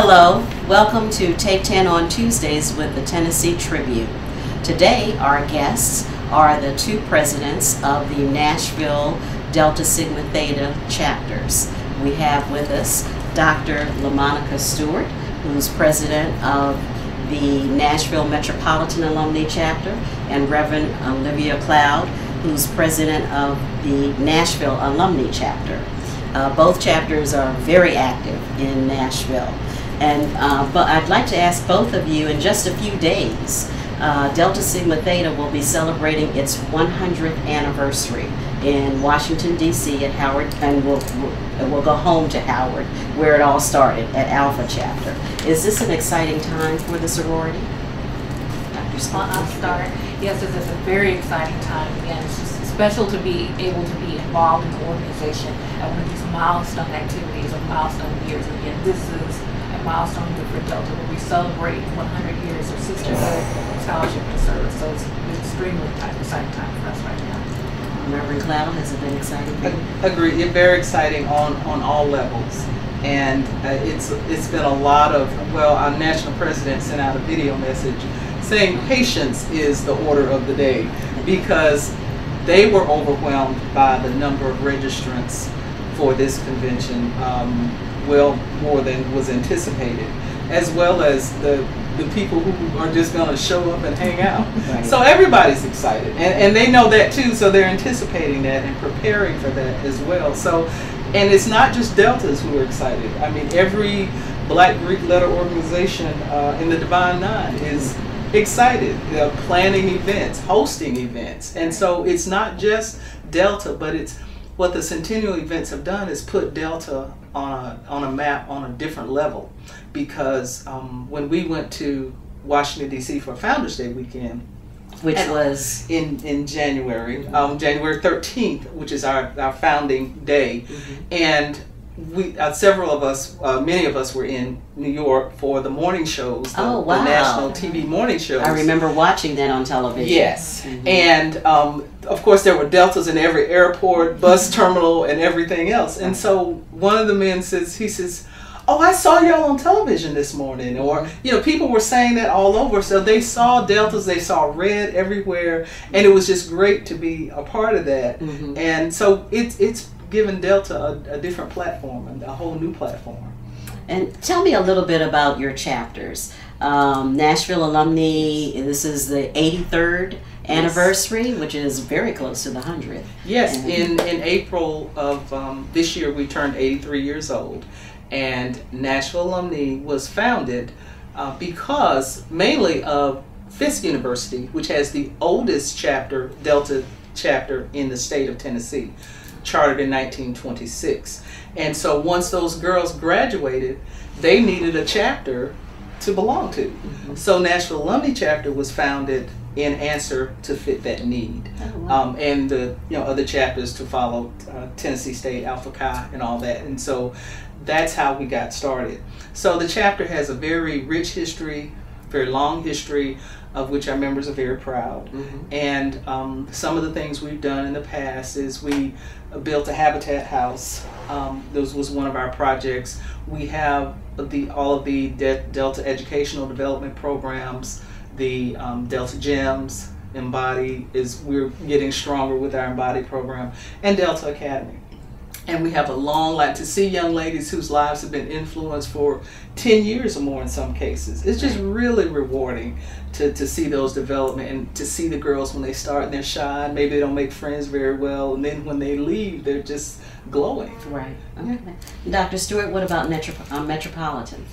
Hello, welcome to Take 10 on Tuesdays with the Tennessee Tribune. Today our guests are the two presidents of the Nashville Delta Sigma Theta chapters. We have with us Dr. LaMonica Stewart, who's president of the Nashville Metropolitan Alumnae chapter, and Reverend Olivia Cloud, who's president of the Nashville Alumnae chapter. Both chapters are very active in Nashville. But I'd like to ask both of you, in just a few days, Delta Sigma Theta will be celebrating its 100th anniversary in Washington, D.C. at Howard, and we'll go home to Howard, where it all started, at Alpha Chapter. Is this an exciting time for the sorority? Dr. Scott? I'll start. Yes, this is a very exciting time. Again, it's just special to be able to be involved in the organization at one of these milestone activities or milestone years. And again, this is a milestone year for Delta, where we celebrate 100 years of sisterhood, scholarship, and service. So it's an extremely exciting time for us right now. Reverend Cloud, has it been exciting for you? Agreed. It's very exciting on all levels. And it's been a lot of, well, our national president sent out a video message saying patience is the order of the day, because they were overwhelmed by the number of registrants for this convention, well more than was anticipated, as well as the people who are just going to show up and hang out. Right. So everybody's excited, and they know that too, so they're anticipating that and preparing for that as well. So, and it's not just Deltas who are excited. I mean, every Black Greek letter organization in the Divine Nine is excited, planning events, hosting events. And so it's not just Delta, but it's what the centennial events have done is put Delta on a map on a different level, because when we went to Washington, D.C. for Founders Day weekend, which was in January, January 13th, which is our founding day, and we several of us, many of us were in New York for the morning shows, the national TV morning shows. I remember watching that on television. Yes, and of course there were Deltas in every airport, bus terminal, and everything else. And so one of the men says, "Oh, I saw y'all on television this morning," or people were saying that all over. So they saw Deltas, they saw red everywhere, and it was just great to be a part of that. And so it's given Delta a different platform, and a whole new platform. And tell me a little bit about your chapters. Nashville Alumnae, this is the 83rd anniversary, which is very close to the 100th. Yes, in April of this year we turned 83 years old, and Nashville Alumnae was founded because mainly of Fisk University, which has the oldest chapter, Delta chapter, in the state of Tennessee, chartered in 1926. And so once those girls graduated, they needed a chapter to belong to. So Nashville Alumnae chapter was founded in answer to fit that need. And the other chapters to follow, Tennessee State, Alpha Chi, and all that. And so that's how we got started. So the chapter has a very rich history, very long history, of which our members are very proud. And some of the things we've done in the past is we built a habitat house. This was one of our projects. We have all of the Delta educational development programs, the Delta Gems, Embody we're getting stronger with our Embody program, and Delta Academy. And we have a long line to see young ladies whose lives have been influenced for 10 years or more in some cases. It's just really rewarding to see those development, and to see the girls when they start and they're shy, maybe they don't make friends very well, and then when they leave, they're just glowing. Right. Okay. Dr. Stewart, what about Metropolitan?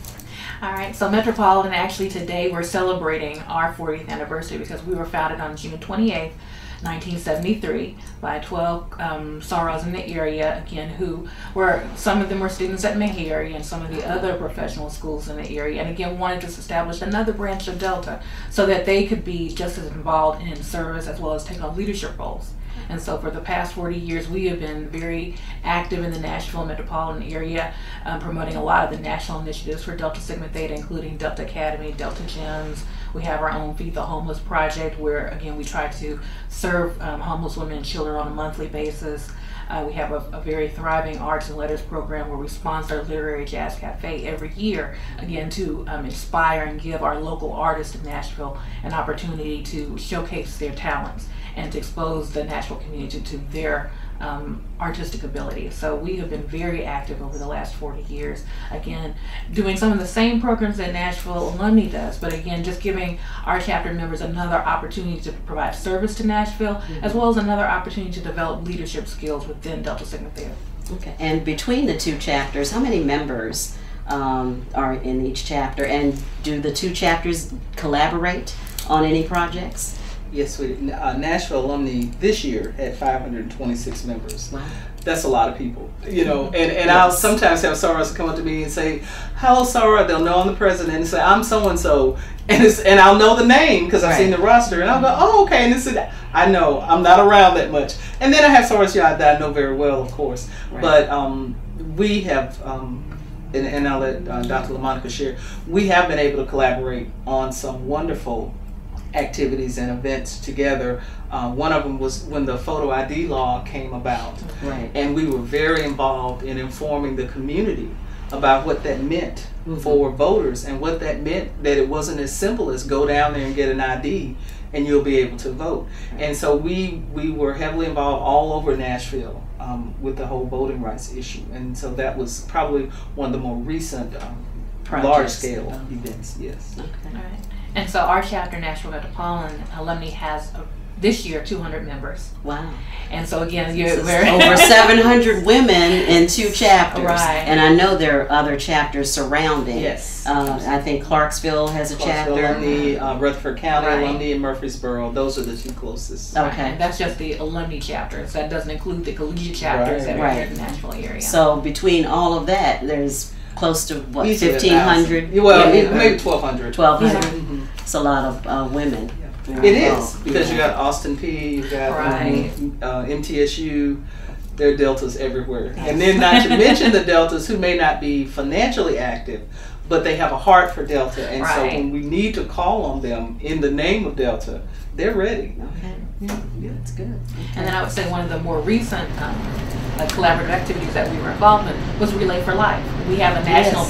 All right, so Metropolitan, actually today we're celebrating our 40th anniversary, because we were founded on June 28th, 1973 by 12 Soros in the area, again, who were, some of them were students at Meharry and some of the other professional schools in the area, and again wanted to establish another branch of Delta so that they could be just as involved in service as well as take on leadership roles. And so for the past 40 years, we have been very active in the Nashville metropolitan area, promoting a lot of the national initiatives for Delta Sigma Theta, including Delta Academy, Delta Gems. We have our own Feed the Homeless project, where again we try to serve homeless women and children on a monthly basis. We have a very thriving arts and letters program where we sponsor Literary Jazz Cafe every year, again, to inspire and give our local artists in Nashville an opportunity to showcase their talents and to expose the Nashville community to their artistic ability. So we have been very active over the last 40 years, again, doing some of the same programs that Nashville Alumnae does, but again, just giving our chapter members another opportunity to provide service to Nashville, as well as another opportunity to develop leadership skills within Delta Sigma Theta. Okay. And between the two chapters, how many members are in each chapter, and do the two chapters collaborate on any projects? Yes, Nashville Alumnae this year had 526 members. Wow. That's a lot of people, you know. And I'll sometimes have sorors come up to me and say, "Hello, Soror." They'll know I'm the president and say, "I'm so and so," and I'll know the name because I've seen the roster, and I'll go, "Oh, okay." And this is, I know I'm not around that much. And then I have sorors that I know very well, of course. Right. But we have. And I'll let Dr. LaMonica share. We have been able to collaborate on some wonderful activities and events together. One of them was when the photo ID law came about, right. And we were very involved in informing the community about what that meant for voters, and what that meant, that it wasn't as simple as go down there and get an ID and you'll be able to vote. And so we were heavily involved all over Nashville with the whole voting rights issue, and so that was probably one of the more recent large-scale events. Yes. Okay. All right. And so our chapter, Nashville Metropolitan Alumnae, has this year 200 members. Wow. And so again, over 700 women in two chapters. Right. And I know there are other chapters surrounding. Yes. I think Clarksville has a chapter. Alumnae, Rutherford County Alumnae, and Murfreesboro. Those are the two closest. Okay. And that's just the alumni chapters. That doesn't include the collegiate chapters that are here in the Nashville area. So between all of that, there's close to what, 1,500? Well, maybe 1,200. 1,200. It's a lot of women. It is, because you got Austin P, you got MTSU, there are Deltas everywhere. And then not to mention the Deltas who may not be financially active, but they have a heart for Delta. And so when we need to call on them in the name of Delta, they're ready. Okay. Yeah, that's good. Okay. And then I would say one of the more recent collaborative activities that we were involved in was Relay for Life. We have a national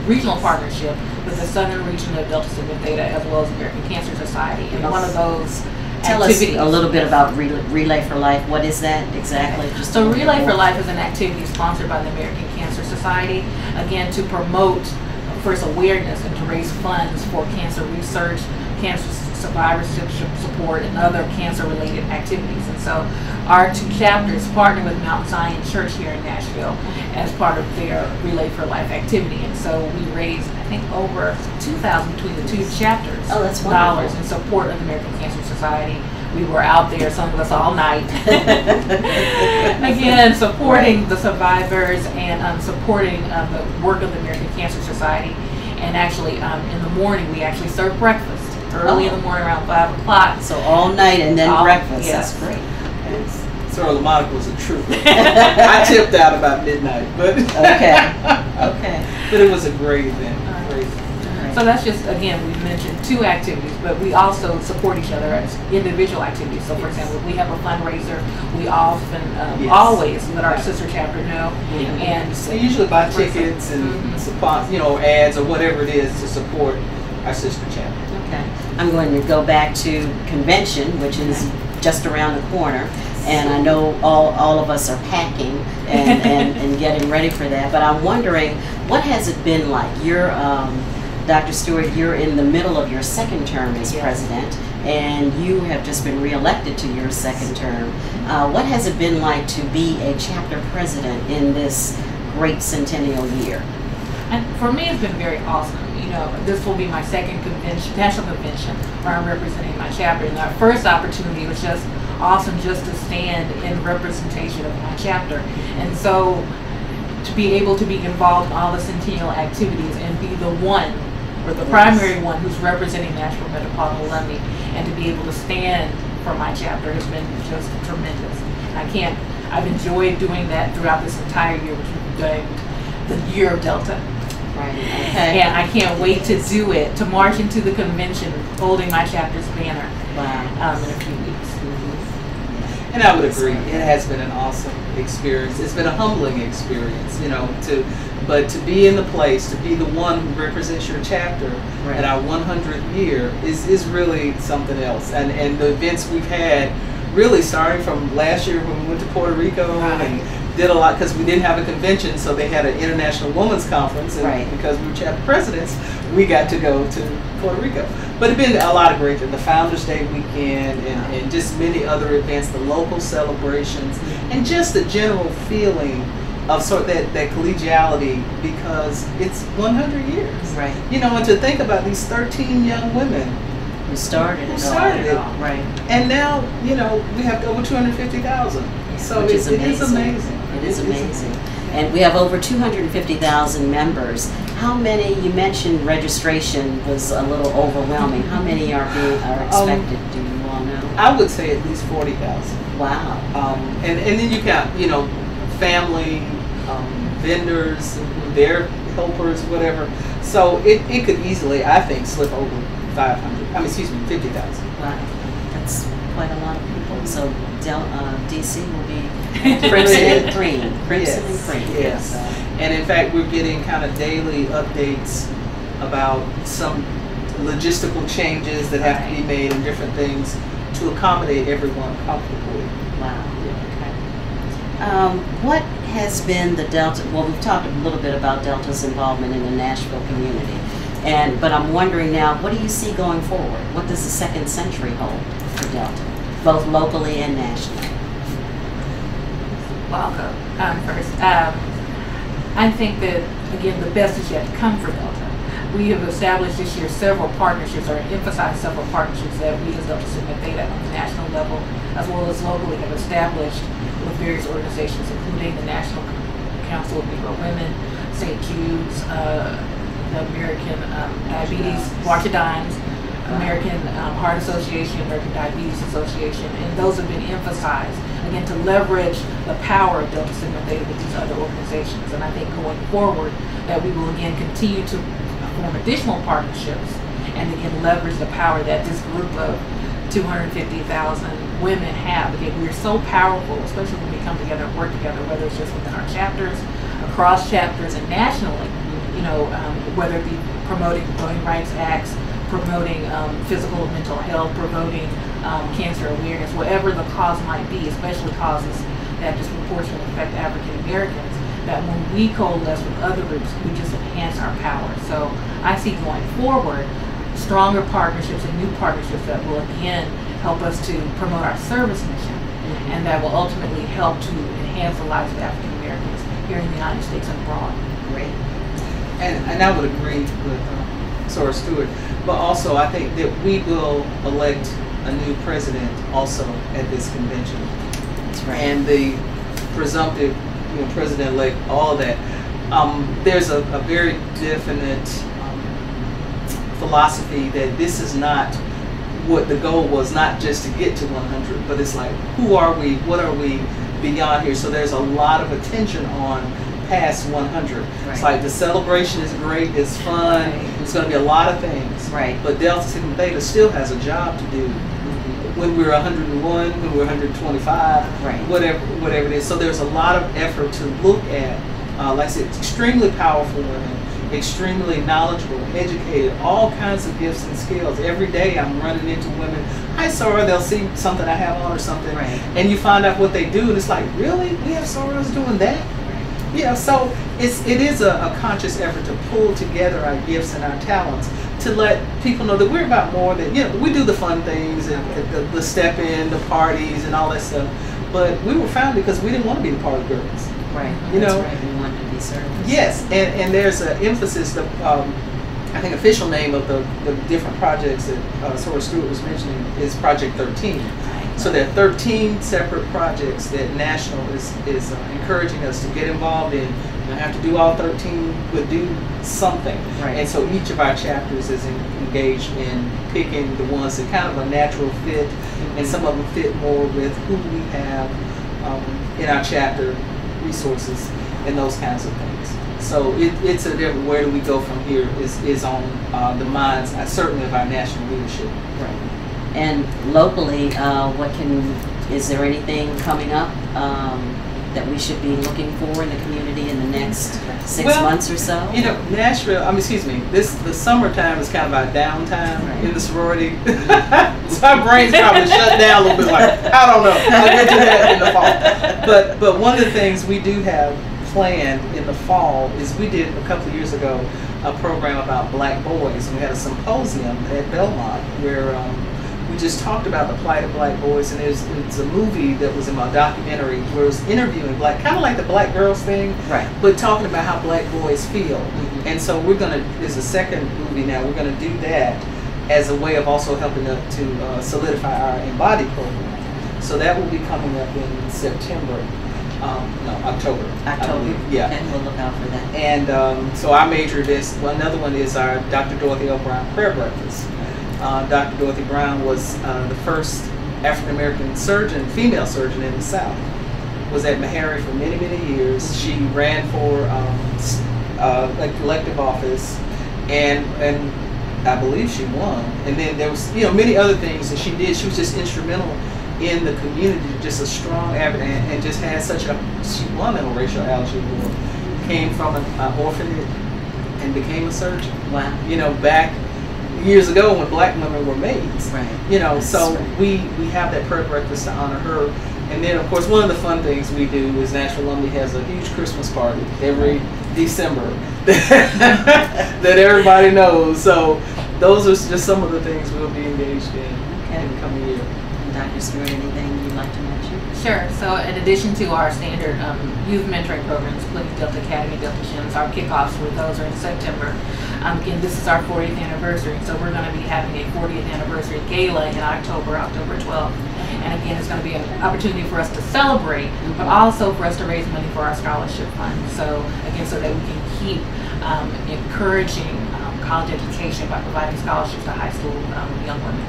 regional partnership with the Southern Region of Delta Sigma Theta, as well as American Cancer Society. And one of those Tell us a little bit about Relay for Life. What is that exactly? So Relay for Life is an activity sponsored by the American Cancer Society, again, to promote first awareness and to raise funds for cancer research, cancer survivorship support, and other cancer-related activities. And so our two chapters partner with Mount Zion Church here in Nashville as part of their Relay for Life activity. And so we raised, I think, over $2,000 between the two chapters dollars in support of the American Cancer Society. We were out there, some of us all night, again, supporting the survivors and supporting the work of the American Cancer Society. And actually, in the morning, we actually served breakfast. Early in the morning, around 5 o'clock. So all night and then breakfast. Yes. That's great. Yes. So LaMonica was a trooper. I tipped out about midnight, but okay. But it was a great event. So that's just, again, we mentioned two activities, but we also support each other as individual activities. So, for example, if we have a fundraiser, we often, always let our sister chapter know. And they usually buy tickets and support, ads or whatever it is to support our sister chapter. Okay. I'm going to go back to convention, which is just around the corner. And I know all of us are packing and getting ready for that. But I'm wondering, what has it been like? You're Dr. Stewart, you're in the middle of your second term as president, and you have just been reelected to your second term. What has it been like to be a chapter president in this great centennial year? And for me, it's been very awesome. This will be my second convention, national convention, where I'm representing my chapter. And our first opportunity was just awesome, just to stand in representation of my chapter. And so to be able to be involved in all the centennial activities and be the one, or the primary one, who's representing Nashville Metropolitan Alumnae, and to be able to stand for my chapter has been just tremendous. I've enjoyed doing that throughout this entire year, which we've done the year of Delta. Right. Okay. And I can't wait to do it, to march into the convention holding my chapter's banner in a few weeks. And I would agree. It has been an awesome experience. It's been a humbling experience, you know, but to be in the place, to be the one who represents your chapter at our 100th year is really something else. And the events we've had, really starting from last year when we went to Puerto Rico and did a lot, because we didn't have a convention, so they had an International Women's Conference, and because we were chapter presidents, we got to go to Puerto Rico. But it's been a lot of great, the Founders Day weekend, and just many other events, the local celebrations, and just the general feeling of sort of that collegiality, because it's 100 years. Right. You know, and to think about these 13 young women who started it all. Right. And now, you know, we have over 250,000. So it is amazing. It is amazing. And we have over 250,000 members. How many, you mentioned registration was a little overwhelming. How many are expected? Do you all know? I would say at least 40,000. Wow. And then you count, you know, family, vendors, their helpers, whatever. So it could easily, I think, slip over 50,000. Wow. That's quite a lot of people. So DC will be crimson and cream. Crimson and cream. Yes. And in fact, we're getting kind of daily updates about some logistical changes that have to be made and different things to accommodate everyone comfortably. Wow. What has been the Delta, well, we've talked a little bit about Delta's involvement in the Nashville community, but I'm wondering now, what do you see going forward? What does the second century hold for Delta, both locally and nationally? Well, I'll go first. I think that, again, the best is yet to come for Delta. We have established this year several partnerships, or emphasized several partnerships that we as Delta Sigma Theta on the national level, as well as locally, have established with various organizations, including the National Council of Negro Women, St. Jude's, the American Diabetes March of Dimes, American Heart Association, American Diabetes Association, and those have been emphasized, again, to leverage the power of Delta Sigma Theta with these other organizations. And I think going forward that we will again continue to form additional partnerships and again leverage the power that this group of 250,000 women have. Again, we're so powerful, especially when we come together and work together, whether it's just within our chapters, across chapters, and nationally, you know, whether it be promoting voting rights acts, promoting physical and mental health, promoting cancer awareness, whatever the cause might be, especially causes that disproportionately affect African Americans, that when we coalesce with other groups, we just enhance our power. So I see going forward stronger partnerships and new partnerships that will again help us to promote our service mission, and that will ultimately help to enhance the lives of African Americans here in the United States and abroad. Great. And I would agree with Soror Stewart, but also I think that we will elect a new president also at this convention. That's right. And the presumptive, you know, president-elect, all of that. There's a very definite philosophy that this is not what the goal was, not just to get to 100, but it's like, who are we, what are we beyond here? So there's a lot of attention on past 100. Right. It's like the celebration is great, it's fun, it's going to be a lot of things. Right. But Delta Sigma Theta still has a job to do when we're 101, when we're 125, whatever it is. So there's a lot of effort to look at, like I said, extremely powerful women, extremely knowledgeable, educated, all kinds of gifts and skills. Every day I'm running into women, hi Soror, they'll see something I have on or something, and you find out what they do, and it's like, really? We have Sorors doing that? Yeah, so it is a conscious effort to pull together our gifts and our talents to let people know that we're about more than, you know, we do the fun things and the step in, the parties and all that stuff, but we were founded because we didn't want to be the party girls. Right. You know, right. We wanted to be served. Yes, and there's an emphasis, I think official name of the different projects that Soror Stewart was mentioning is Project 13. So there are 13 separate projects that National is encouraging us to get involved in. You don't have to do all 13, but do something. Right. And so each of our chapters is engaged in picking the ones that kind of a natural fit, and some of them fit more with who we have in our chapter, resources, and those kinds of things. So it's a different, where do we go from here is on the minds, certainly of our national leadership. Right. And locally, what can Is there anything coming up that we should be looking for in the community in the next 6 months or so? You know, Nashville, the summertime is kind of our downtime in the sorority. So our brains probably shut down a little bit, like, I don't know, I'll get to that in the fall. But one of the things we do have planned in the fall is we did a couple of years ago a program about black boys. We had a symposium at Belmont where we just talked about the plight of black boys, and it's a movie that was in my documentary where it was interviewing black, kind of like the Black Girls thing, right? But talking about how black boys feel. And so there's a second movie now, we're gonna do that as a way of also helping to solidify our Embodied program. So that will be coming up in September. October. Yeah. And we'll look out for that. And so our major events, another one is our Dr. Dorothy L. Brown prayer breakfast. Dr. Dorothy Brown was the first African-American surgeon, female surgeon in the South. Was at Meharry for many, many years. She ran for elective office, and I believe she won. And then there was many other things that she did. She was just instrumental in the community, just a strong advocate, and just had she won an racial allergy award. Came from an orphanage and became a surgeon. Wow. Back years ago when black women were maids. Right. Right. we have that prayer breakfast to honor her. And then of course one of the fun things we do is Nashville Alumnae has a huge Christmas party every December that everybody knows. So those are just some of the things we'll be engaged in the coming year. Dr. Stewart, anything you'd like to mention? Sure. So in addition to our standard youth mentoring programs, Delta Academy, Delta Gems, our kickoffs with those are in September. Again, this is our 40th anniversary, so we're going to be having a 40th anniversary gala in October 12th. And again, it's going to be an opportunity for us to celebrate, but also for us to raise money for our scholarship fund. So again, so that we can keep encouraging college education by providing scholarships to high school young women.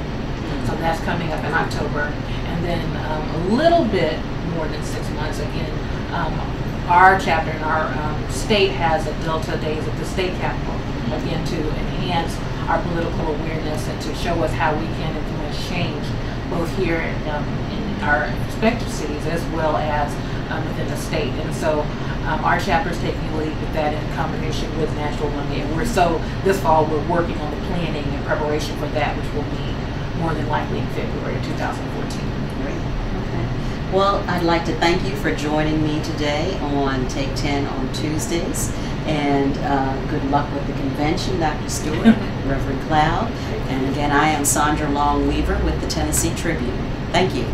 So that's coming up in October. And then a little bit more than 6 months, again, our chapter in our state has a Delta Days at the state capitol, again, to enhance our political awareness and to show us how we can implement change both here in our respective cities as well as within the state. And so our chapter is taking a lead with that in combination with Nashville Alumnae. And this fall we're working on the planning and preparation for that, which will be more than likely in February of 2014. Great. Okay. Well, I'd like to thank you for joining me today on Take 10 on Tuesdays. And good luck with the convention, Dr. Stewart, Reverend Cloud. And again, I am Sandra Long Weaver with the Tennessee Tribune. Thank you.